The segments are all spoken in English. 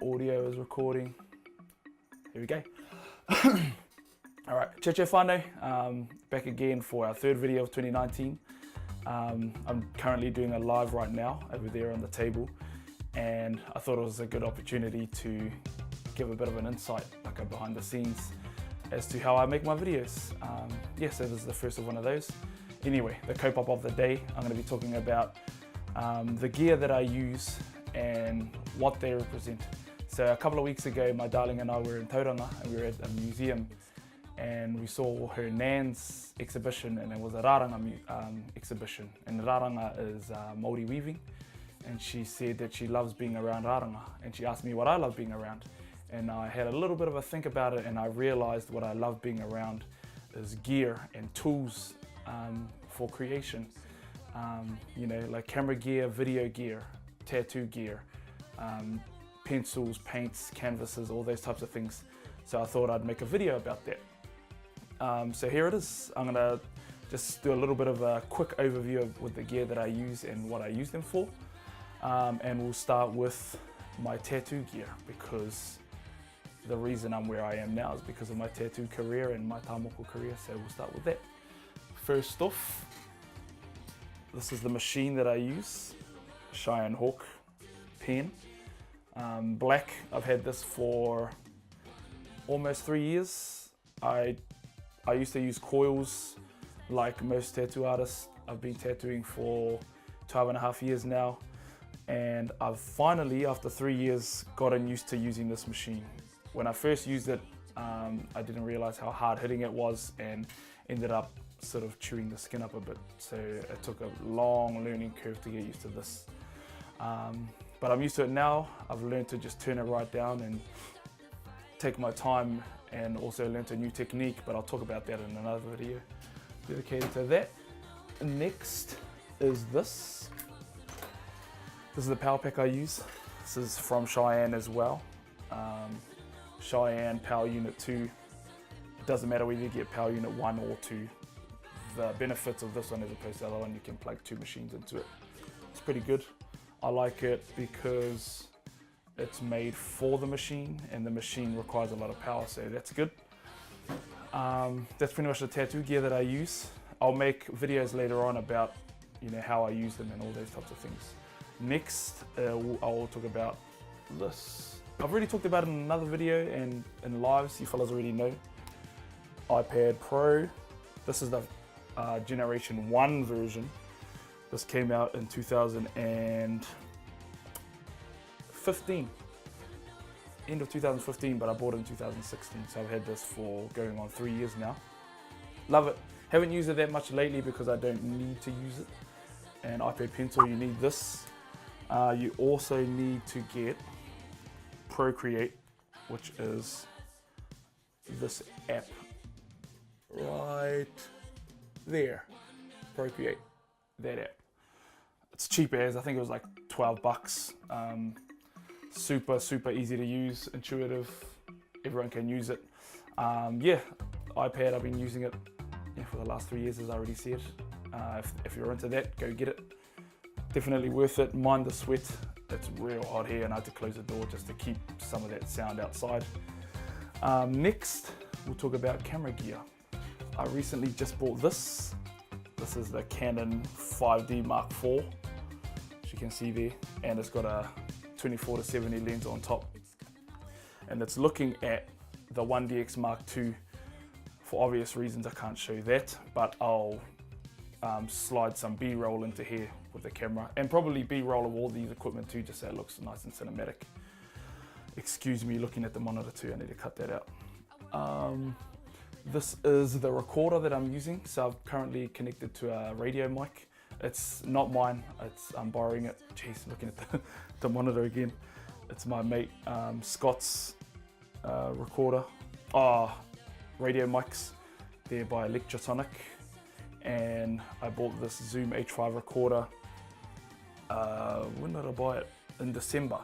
Audio is recording. Here we go. All right, Cheche Whānau, back again for our third video of 2019. I'm currently doing a live right now over there on the table, and I thought it was a good opportunity to give a bit of an insight, like a behind the scenes, as to how I make my videos. Yes, this is the first of one of those. Anyway, the kaupapa of the day, I'm going to be talking about the gear that I use and what they represent. So a couple of weeks ago, my darling and I were in Tauranga, and we were at a museum, and we saw her Nan's exhibition, and it was a Raranga exhibition. And Raranga is Māori weaving, and she said that she loves being around Raranga, and she asked me what I love being around. And I had a little bit of a think about it, and I realized what I love being around is gear and tools for creation. You know, like camera gear, video gear, tattoo gear, pencils, paints, canvases, all those types of things. So I thought I'd make a video about that. So here it is. I'm gonna just do a little bit of a quick overview with the gear that I use and what I use them for. And we'll start with my tattoo gear, because the reason I'm where I am now is because of my tattoo career and my tāmoko career, so we'll start with that. First off, this is the machine that I use, Cheyenne Hawk pen. Black, I've had this for almost 3 years. I used to use coils like most tattoo artists. I've been tattooing for 12.5 years now, and I've finally, after 3 years, gotten used to using this machine. When I first used it, I didn't realize how hard hitting it was, and ended up sort of chewing the skin up a bit. So it took a long learning curve to get used to this. But I'm used to it now. I've learned to just turn it right down and take my time, and also learned a new technique, but I'll talk about that in another video dedicated to that. Next is this. This is the power pack I use. This is from Cheyenne as well. Cheyenne Power Unit 2. It doesn't matter whether you get Power Unit 1 or 2. The benefits of this one as opposed to the other one, you can plug 2 machines into it. It's pretty good. I like it because it's made for the machine, and the machine requires a lot of power, so that's good. That's pretty much the tattoo gear that I use. I'll make videos later on about, you know, how I use them and all those types of things. Next, I'll talk about this. I've already talked about it in another video and in lives, you fellas already know. iPad Pro. This is the Generation 1 version. This came out in 2015. End of 2015, but I bought it in 2016, so I've had this for going on 3 years now. Love it. Haven't used it that much lately because I don't need to use it. And iPad Pencil, you need this. You also need to get Procreate, which is this app right there. Procreate, that app. It's cheap as, I think it was like 12 bucks. Super easy to use, intuitive, everyone can use it. Yeah, iPad, I've been using it for the last 3 years, as I already said. If you're into that, go get it. Definitely worth it. Mind the sweat. It's real hot here, and I had to close the door just to keep some of that sound outside. Next, we'll talk about camera gear. I recently just bought this. This is the Canon 5D Mark IV, as you can see there, and it's got a 24-70 lens on top, and it's looking at the 1DX Mark II. For obvious reasons I can't show that, but I'll slide some B-roll into here with the camera, and probably B-roll of all these equipment too, just so it looks nice and cinematic. Excuse me looking at the monitor too, I need to cut that out. This is the recorder that I'm using, so I'm currently connected to a radio mic. It's not mine, I'm borrowing it. Jeez, looking at the monitor again. It's my mate Scott's recorder. Radio mics. They're by Electrotonic. And I bought this Zoom H5 recorder. When did I buy it? In December.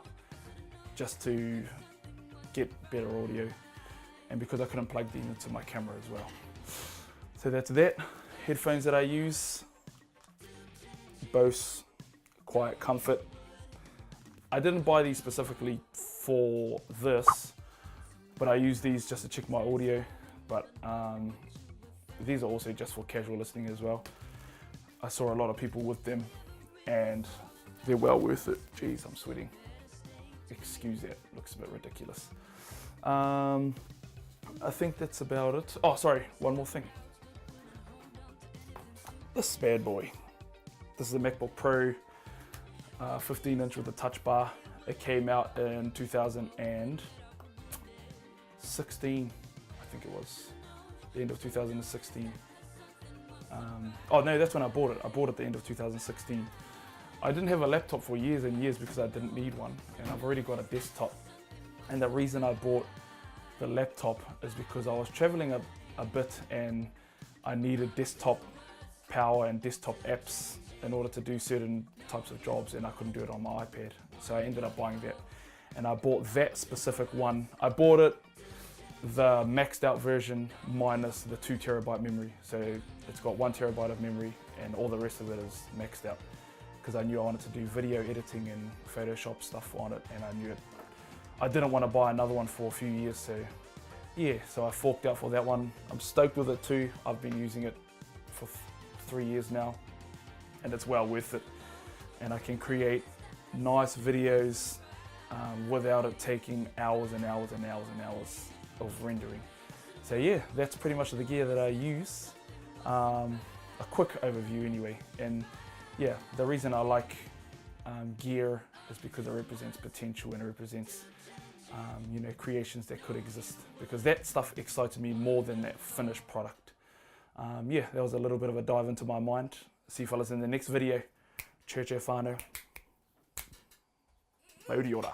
Just to get better audio. And because I couldn't plug these into my camera as well. So that's that. Headphones that I use. Bose Quiet Comfort. I didn't buy these specifically for this, but I use these just to check my audio. But these are also just for casual listening as well. I saw a lot of people with them and they're well worth it. Jeez, I'm sweating. Excuse that, looks a bit ridiculous. I think that's about it. Oh, sorry, one more thing. This bad boy. This is a MacBook Pro 15-inch with a touch bar. It came out in 2016, I think it was, the end of 2016. Oh no, that's when I bought it. I bought it at the end of 2016. I didn't have a laptop for years and years because I didn't need one, and I've already got a desktop. And the reason I bought the laptop is because I was traveling a bit and I needed desktop power and desktop apps in order to do certain types of jobs, and I couldn't do it on my iPad. So I ended up buying that, and I bought that specific one. I bought it the maxed out version minus the 2 terabyte memory. So it's got 1 terabyte of memory and all the rest of it is maxed out, because I knew I wanted to do video editing and Photoshop stuff on it, and I knew I didn't want to buy another one for a few years. So yeah, so I forked out for that one. I'm stoked with it too. I've been using it for 3 years now, and it's well worth it. And I can create nice videos without it taking hours and hours and hours and hours of rendering. So yeah, that's pretty much the gear that I use. A quick overview anyway. And yeah, the reason I like gear is because it represents potential and it represents you know, creations that could exist, because that stuff excites me more than that finished product. Yeah, that was a little bit of a dive into my mind. See you fellas in the next video. Church whānau. Mauri ora.